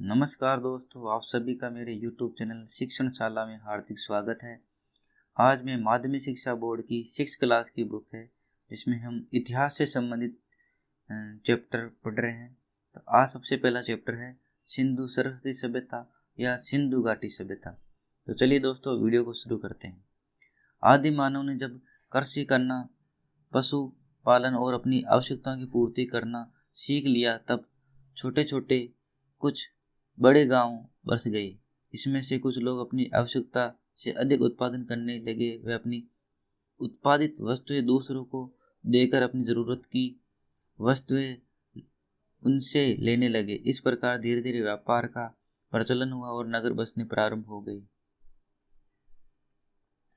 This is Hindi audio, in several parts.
नमस्कार दोस्तों, आप सभी का मेरे YouTube चैनल शिक्षणशाला में हार्दिक स्वागत है। आज मैं माध्यमिक शिक्षा बोर्ड की 6 क्लास की बुक है जिसमें हम इतिहास से संबंधित चैप्टर पढ़ रहे हैं। तो आज सबसे पहला चैप्टर है सिंधु सरस्वती सभ्यता या सिंधु घाटी सभ्यता। तो चलिए दोस्तों, वीडियो को शुरू करते हैं। आदि मानव ने जब कृषि करना, पशु पालन और अपनी आवश्यकताओं की पूर्ति करना सीख लिया, तब छोटे छोटे कुछ बड़े गांव बस गए। इसमें से कुछ लोग अपनी आवश्यकता से अधिक उत्पादन करने लगे। वे अपनी उत्पादित वस्तुएं दूसरों को देकर अपनी जरूरत की वस्तुएं उनसे लेने लगे। इस प्रकार धीरे धीरे व्यापार का प्रचलन हुआ और नगर बसने प्रारंभ हो गए।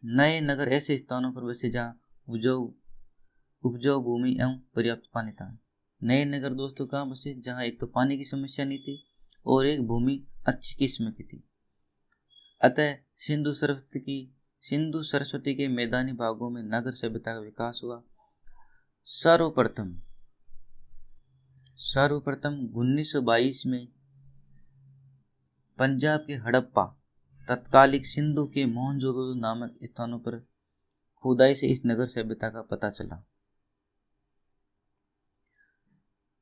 नए नगर ऐसे स्थानों पर बसे जहाँ उपजाऊ भूमि एवं पर्याप्त पानी था। नए नगर दोस्तों कहाँ बसे? जहाँ एक तो पानी की समस्या नहीं थी और एक भूमि अच्छी किस्म की थी। अतः सिंधु सरस्वती के मैदानी भागों में नगर सभ्यता का विकास हुआ। सर्वप्रथम 1922 में पंजाब के हड़प्पा, तत्कालिक सिंधु के मोहनजोदड़ो नामक स्थानों पर खुदाई से इस नगर सभ्यता का पता चला।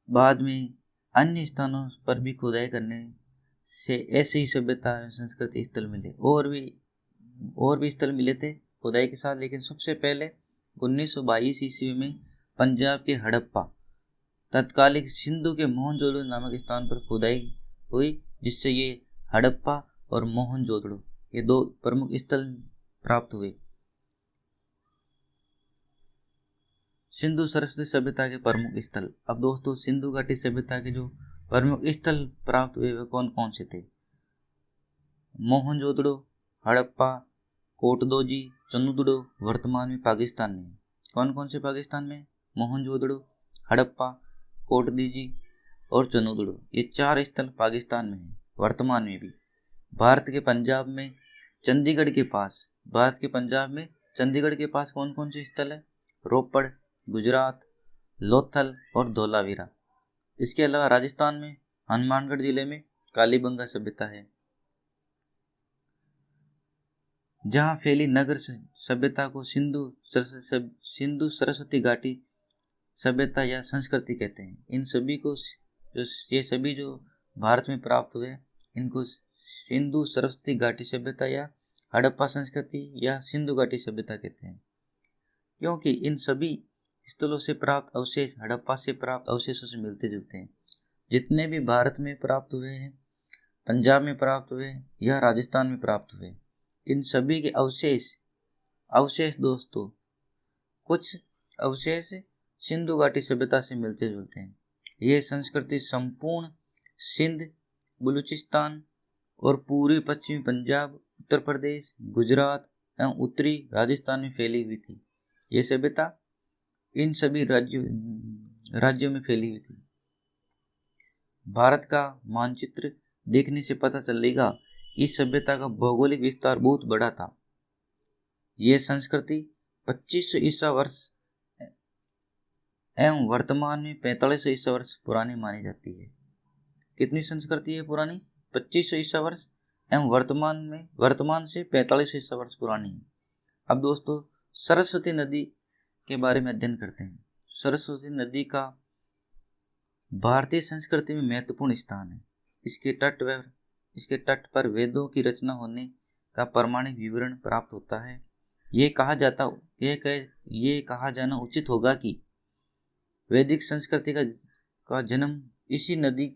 बाद में अन्य स्थानों पर भी खुदाई करने से ऐसी ही सभ्यता एवं संस्कृति स्थल मिले। और भी स्थल मिले थे खुदाई के साथ, लेकिन सबसे पहले 1922 ईस्वी में पंजाब के हड़प्पा, तत्कालिक सिंधु के मोहनजोदड़ो नामक स्थान पर खुदाई हुई, जिससे ये हड़प्पा और मोहनजोदड़ो ये दो प्रमुख स्थल प्राप्त हुए। सिंधु सरस्वती सभ्यता के प्रमुख स्थल। अब दोस्तों, सिंधु घाटी सभ्यता के जो प्रमुख स्थल प्राप्त हुए वे कौन कौन से थे? मोहनजोदड़ो, हड़प्पा, कोटदोजी, चनुदड़ो वर्तमान में पाकिस्तान में। कौन कौन से पाकिस्तान में? मोहनजोदड़ो, हड़प्पा, कोटदोजी और चनुदड़ो, ये 4 स्थल पाकिस्तान में हैं वर्तमान में भी। भारत के पंजाब में चंडीगढ़ के पास कौन कौन से स्थल है? रोपड़, गुजरात, लोथल और धोलावीरा। इसके अलावा राजस्थान में हनुमानगढ़ जिले में कालीबंगा सभ्यता है, जहां फैली नगर सभ्यता को सिंधु सरस्वती घाटी सभ्यता या संस्कृति कहते हैं। इन सभी को जो भारत में प्राप्त हुए इनको सिंधु सरस्वती घाटी सभ्यता या हड़प्पा संस्कृति या सिंधु घाटी सभ्यता कहते हैं, क्योंकि इन सभी स्थलों से प्राप्त अवशेष हड़प्पा से प्राप्त अवशेषों से मिलते जुलते हैं। जितने भी भारत में प्राप्त हुए हैं, पंजाब में प्राप्त हुए या राजस्थान में प्राप्त हुए, इन सभी के अवशेष दोस्तों, कुछ अवशेष सिंधु घाटी सभ्यता से मिलते जुलते हैं। यह संस्कृति संपूर्ण सिंध, बलूचिस्तान और पूर्वी पश्चिमी पंजाब, उत्तर प्रदेश, गुजरात एवं उत्तरी राजस्थान में फैली हुई थी। यह सभ्यता इन सभी राज्यों में फैली हुई थी। भारत का मानचित्र देखने से पता चलेगा कि इस सभ्यता का भौगोलिक विस्तार बहुत बड़ा था। यह संस्कृति 2500 ईसा वर्ष एवं वर्तमान में 4500 ईसा वर्ष पुरानी मानी जाती है। कितनी संस्कृति है पुरानी? 2500 ईसा वर्ष एवं वर्तमान से 4500 ईसा वर्ष पुरानी है। अब दोस्तों, सरस्वती नदी के बारे में अध्ययन करते हैं। सरस्वती नदी का भारतीय संस्कृति में महत्वपूर्ण स्थान है। इसके तट पर वेदों की रचना होने का प्रमाणिक विवरण प्राप्त होता है। ये कहा जाना उचित होगा कि वैदिक संस्कृति का जन्म इसी नदी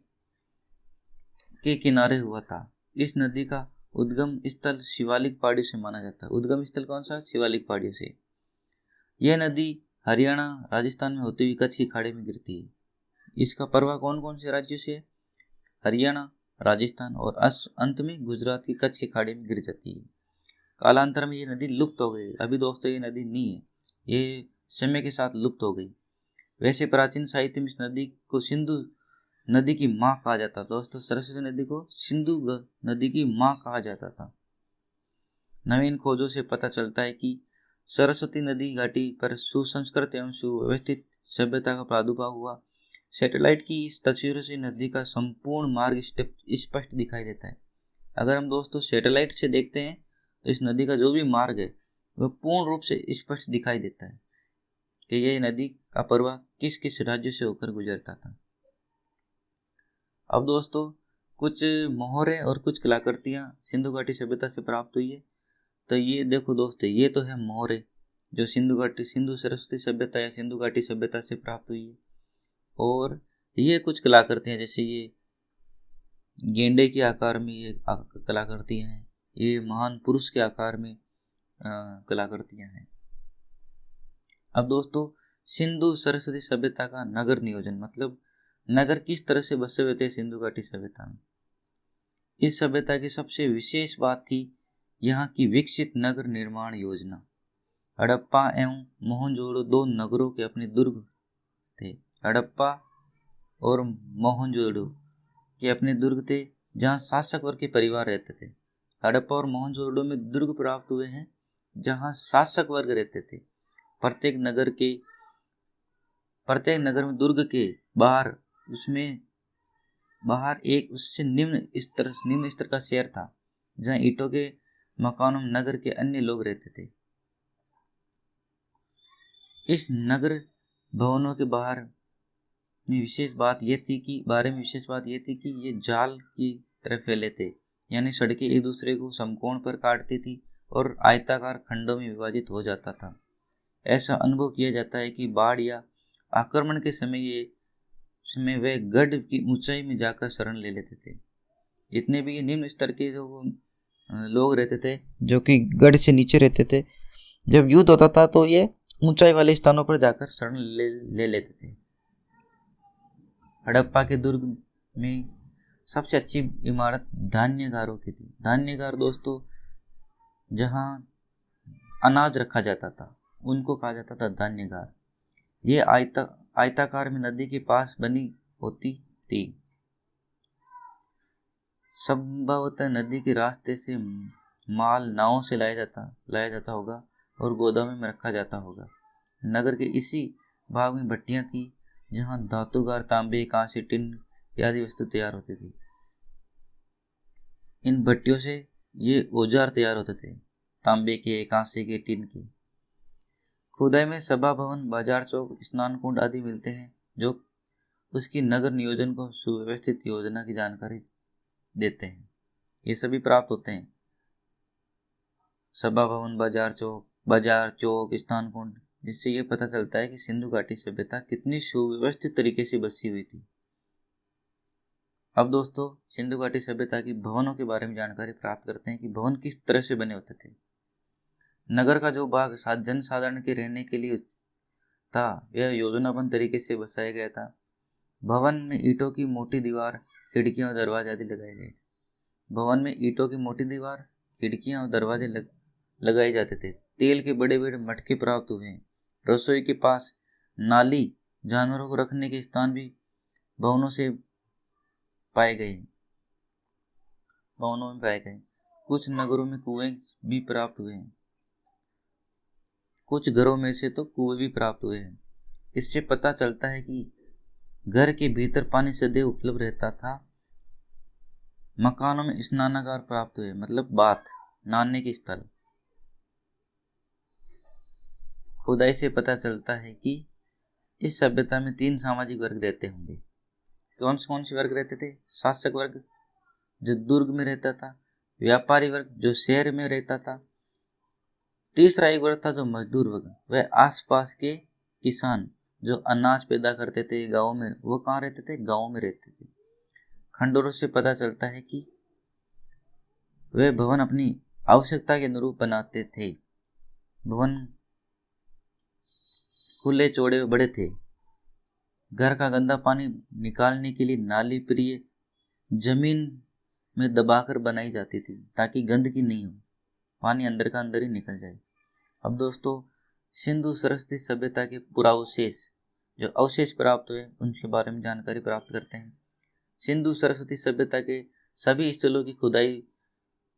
के किनारे हुआ था। इस नदी का उद्गम स्थल शिवालिक पहाड़ियों से माना जाता है। उद्गम स्थल कौन सा? शिवालिक पहाड़ियों से। यह नदी हरियाणा, राजस्थान में होती हुई कच्छ की खाड़ी में गिरती है। इसका प्रवाह कौन कौन से राज्यों से है? हरियाणा, राजस्थान और अंत में गुजरात की कच्छ की खाड़ी में गिर जाती है। कालांतर में ये नदी लुप्त हो गई। अभी दोस्तों ये नदी नहीं है, ये समय के साथ लुप्त हो गई। वैसे प्राचीन साहित्य में इस नदी को सिंधु नदी की माँ कहा जाता था। दोस्तों, सरस्वती नदी को सिंधु नदी की माँ कहा जाता था। नवीन खोजों से पता चलता है कि सरस्वती नदी घाटी पर सुसंस्कृत एवं सुव्यवस्थित सभ्यता का प्रादुर्भाव हुआ। सैटेलाइट की इस तस्वीरों से नदी का संपूर्ण मार्ग स्पष्ट दिखाई देता है। अगर हम दोस्तों सैटेलाइट से देखते हैं तो इस नदी का जो भी मार्ग है वह पूर्ण रूप से स्पष्ट दिखाई देता है कि यह नदी का प्रवाह किस किस राज्य से होकर गुजरता था। अब दोस्तों कुछ मोहरे और कुछ कलाकृतियां सिंधु घाटी सभ्यता से प्राप्त हुई है। तो ये देखो दोस्तों, ये तो है मोहरे जो सिंधु सरस्वती सभ्यता या सिंधु घाटी सभ्यता से प्राप्त हुई है। और ये कुछ कलाकृतियां, जैसे ये गेंडे के आकार में ये कलाकृतियां हैं, ये महान पुरुष के आकार में कलाकृतियां हैं। अब दोस्तों सिंधु सरस्वती सभ्यता का नगर नियोजन, मतलब नगर किस तरह से बसे हुए थे सिंधु घाटी सभ्यता में। इस सभ्यता की सबसे विशेष बात थी यहाँ की विकसित नगर निर्माण योजना। हड़प्पा एवं मोहनजोदड़ो दो नगरों के अपने दुर्ग थे। हड़प्पा और मोहनजोदड़ो के अपने दुर्ग थे जहाँ शासक वर्ग के परिवार रहते थे। हड़प्पा और मोहनजोदड़ो में दुर्ग प्राप्त हुए हैं जहाँ शासक वर्ग रहते थे। प्रत्येक नगर में दुर्ग के बाहर एक उससे निम्न स्तर का शहर था जहाँ ईंटों के मकानों में नगर के अन्य लोग रहते थे। इस नगर भवनों के बारे में विशेष बात यह थी कि ये जाल की तरह फैले थे, यानी सड़कें एक दूसरे को समकोण पर काटती थी और आयताकार खंडों में विभाजित हो जाता था। ऐसा अनुभव किया जाता है कि बाढ़ या आक्रमण के समय वे गढ़ की ऊंचाई में जाकर शरण ले लेते थे। जितने भी ये निम्न स्तर के जो लोग रहते थे, जो कि गढ़ से नीचे रहते थे, जब युद्ध होता था तो ये ऊंचाई वाले स्थानों पर जाकर शरण ले लेते थे। हड़प्पा के दुर्ग में सबसे अच्छी इमारत धान्यगारों की थी। धान्यगार दोस्तों जहां अनाज रखा जाता था उनको कहा जाता था धान्यगार। ये आयताकार में नदी के पास बनी होती थी। संभवतः नदी के रास्ते से माल नावों से लाया जाता होगा और गोदामों में रखा जाता होगा। नगर के इसी भाग में भट्टियां थी जहां धातुगार तांबे, कांसे, टिन आदि वस्तु तैयार होती थी। इन भट्टियों से ये औजार तैयार होते थे, तांबे के, कांसे के, टिन के। खुदाई में सभा भवन, बाजार चौक, स्नान कुंड आदि मिलते हैं जो उसकी नगर नियोजन को सुव्यवस्थित योजना की जानकारी देते हैं। ये सभी प्राप्त होते हैं। सभा भवन, बाजार चौक, स्नान कुंड, जिससे ये पता चलता है कि सिंधु घाटी सभ्यता कितनी सुव्यवस्थित तरीके से बसी हुई थी। अब दोस्तों सिंधु घाटी सभ्यता की भवनों के बारे में जानकारी प्राप्त करते हैं कि भवन किस तरह से बने होते थे। नगर का जो भाग जनसाधारण के रहने के लिए था यह योजनाबद्ध तरीके से बसाया गया था। भवन में ईंटों की मोटी दीवार, खिड़कियां और दरवाजे आदि लगाए गए। भवन में ईंटों की मोटी दीवार, खिड़कियां और दरवाजे लगाए जाते थे। तेल के बड़े बड़े मटके प्राप्त हुए हैं। रसोई के पास नाली, जानवरों को रखने के स्थान भी भवनों में पाए गए। कुछ नगरों में कुएं भी प्राप्त हुए हैं। कुछ घरों में से तो कुएं भी प्राप्त हुए हैं। इससे पता चलता है कि घर के भीतर पानी सदैव उपलब्ध रहता था। मकानों में स्नानागार प्राप्त हुए, मतलब बाथ, नहाने के स्थल। खुदाई से पता चलता है कि इस सभ्यता में 3 सामाजिक वर्ग रहते होंगे। कौन से वर्ग रहते थे? शासक वर्ग जो दुर्ग में रहता था, व्यापारी वर्ग जो शहर में रहता था, तीसरा एक वर्ग था जो मजदूर वर्ग, वह आसपास के किसान जो अनाज पैदा करते थे गाँव में, वो कहाँ रहते थे? गाँव में रहते थे। खंडरों से पता चलता है कि वे भवन अपनी आवश्यकता के अनुरूप बनाते थे। भवन खुले, चौड़े, बड़े थे। घर का गंदा पानी निकालने के लिए नाली प्रिय जमीन में दबाकर बनाई जाती थी ताकि गंदगी नहीं हो, पानी अंदर का अंदर ही निकल जाए। अब दोस्तों सिंधु सरस्वती सभ्यता के पुरावशेष जो अवशेष प्राप्त हुए उनके बारे में जानकारी प्राप्त करते हैं। सिंधु सरस्वती सभ्यता के सभी स्थलों की खुदाई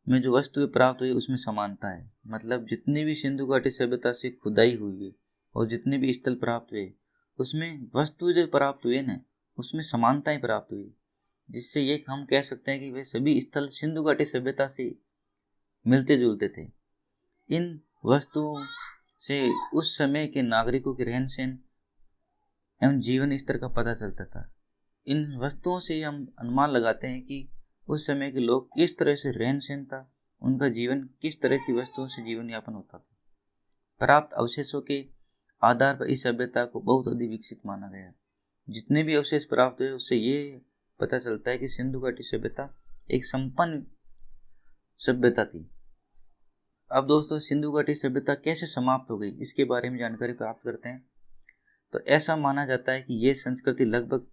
में जो वस्तुएं प्राप्त हुई उसमें समानता है। मतलब जितनी भी सिंधु घाटी सभ्यता से खुदाई हुई है और जितने भी स्थल प्राप्त हुए उसमें वस्तु जो प्राप्त हुए ना उसमें समानताएं प्राप्त हुई, जिससे ये हम कह सकते हैं कि वे सभी स्थल सिंधु घाटी सभ्यता से मिलते जुलते थे। इन वस्तुओं से उस समय के नागरिकों के रहन सहन एवं जीवन स्तर का पता चलता था। इन वस्तुओं से हम अनुमान लगाते हैं कि उस समय के लोग किस तरह से रहन सहन था, उनका जीवन किस तरह की वस्तुओं से जीवन यापन होता था। प्राप्त अवशेषों के आधार पर इस सभ्यता को बहुत अधिक विकसित माना गया। जितने भी अवशेष प्राप्त हुए उससे ये पता चलता है कि सिंधु घाटी सभ्यता एक संपन्न सभ्यता थी। अब दोस्तों, सिंधु घाटी सभ्यता कैसे समाप्त हो गई इसके बारे में जानकारी प्राप्त करते हैं। तो ऐसा माना जाता है कि ये संस्कृति लगभग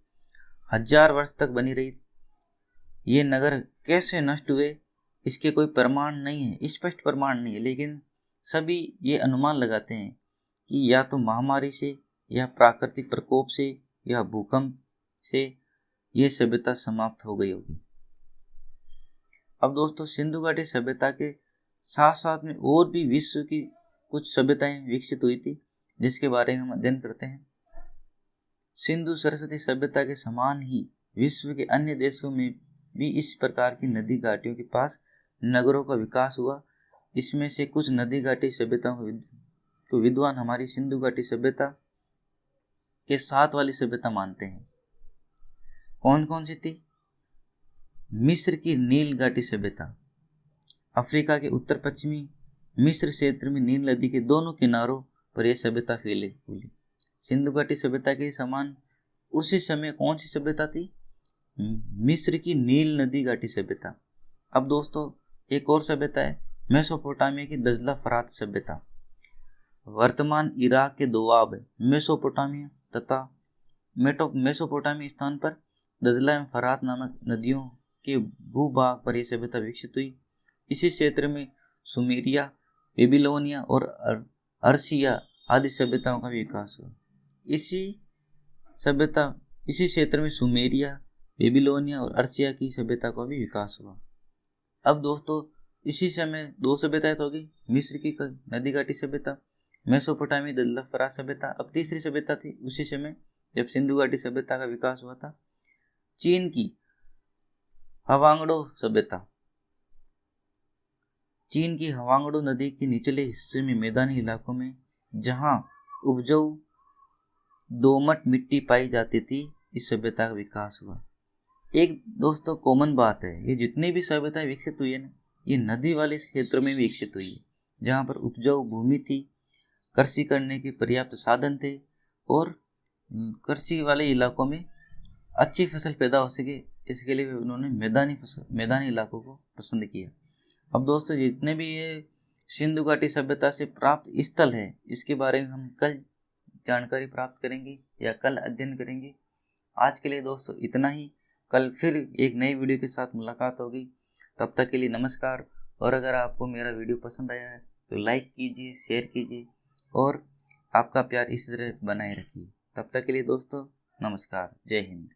1000 वर्ष तक बनी रही। ये नगर कैसे नष्ट हुए इसके कोई प्रमाण नहीं है, स्पष्ट प्रमाण नहीं है, लेकिन सभी ये अनुमान लगाते हैं कि या तो महामारी से या प्राकृतिक प्रकोप से या भूकंप से ये सभ्यता समाप्त हो गई होगी। अब दोस्तों, सिंधु घाटी सभ्यता के साथ साथ में और भी विश्व की कुछ सभ्यताएं विकसित हुई थी, जिसके बारे में हम अध्ययन करते हैं। सिंधु सरस्वती सभ्यता के समान ही विश्व के अन्य देशों में भी इस प्रकार की नदी घाटियों के पास नगरों का विकास हुआ। इसमें से कुछ नदी घाटी सभ्यताओं को विद्वान हमारी सिंधु घाटी सभ्यता के साथ वाली सभ्यता मानते हैं। कौन कौन सी थी? मिस्र की नील घाटी सभ्यता। अफ्रीका के उत्तर पश्चिमी मिस्र क्षेत्र में नील नदी के दोनों किनारों पर यह सभ्यता फैली। सिंधु घाटी सभ्यता के समान उसी समय कौन सी सभ्यता थी? मिस्र की नील नदी घाटी सभ्यता। अब दोस्तों, एक और सभ्यता है मेसोपोटामिया की दजला फरात सभ्यता। वर्तमान इराक के दोआब मेसोपोटामिया तथा मेसोपोटामिया स्थान पर दजला एवं फरात नामक नदियों के भूभाग पर यह सभ्यता विकसित हुई। इसी क्षेत्र में सुमेरिया, बेबीलोनिया और अर्सिया आदि सभ्यताओं का विकास हुआ। इसी क्षेत्र में सुमेरिया, बेबीलोनिया और अर्सिया की सभ्यता का भी विकास हुआ। अब दोस्तों, इसी समय दो सभ्यताएं तो होगी, मिस्र की नदी घाटी सभ्यता, मेसोपोटामिया दजला फरात सभ्यता। अब तीसरी सभ्यता थी उसी समय जब सिंधु घाटी सभ्यता का विकास हुआ था, चीन की हवांगडो सभ्यता। चीन की हवांगडो नदी के निचले हिस्से में मैदानी इलाकों में जहां उपजाऊ दोमट मिट्टी पाई जाती थी, इस सभ्यता का विकास हुआ। एक दोस्तों कॉमन बात है, ये जितनी भी सभ्यताएं विकसित हुई है ना, ये नदी वाले क्षेत्रों में विकसित हुई है, जहाँ पर उपजाऊ भूमि थी, कृषि करने के पर्याप्त साधन थे और कृषि वाले इलाकों में अच्छी फसल पैदा हो सके, इसके लिए उन्होंने मैदानी इलाकों को पसंद किया। अब दोस्तों, जितने भी ये सिंधु घाटी सभ्यता से प्राप्त स्थल है, इसके बारे में हम कल जानकारी प्राप्त करेंगे या कल अध्ययन करेंगे। आज के लिए दोस्तों इतना ही। कल फिर एक नई वीडियो के साथ मुलाकात होगी। तब तक के लिए नमस्कार। और अगर आपको मेरा वीडियो पसंद आया है तो लाइक कीजिए, शेयर कीजिए और आपका प्यार इस तरह बनाए रखिए। तब तक के लिए दोस्तों नमस्कार, जय हिंद।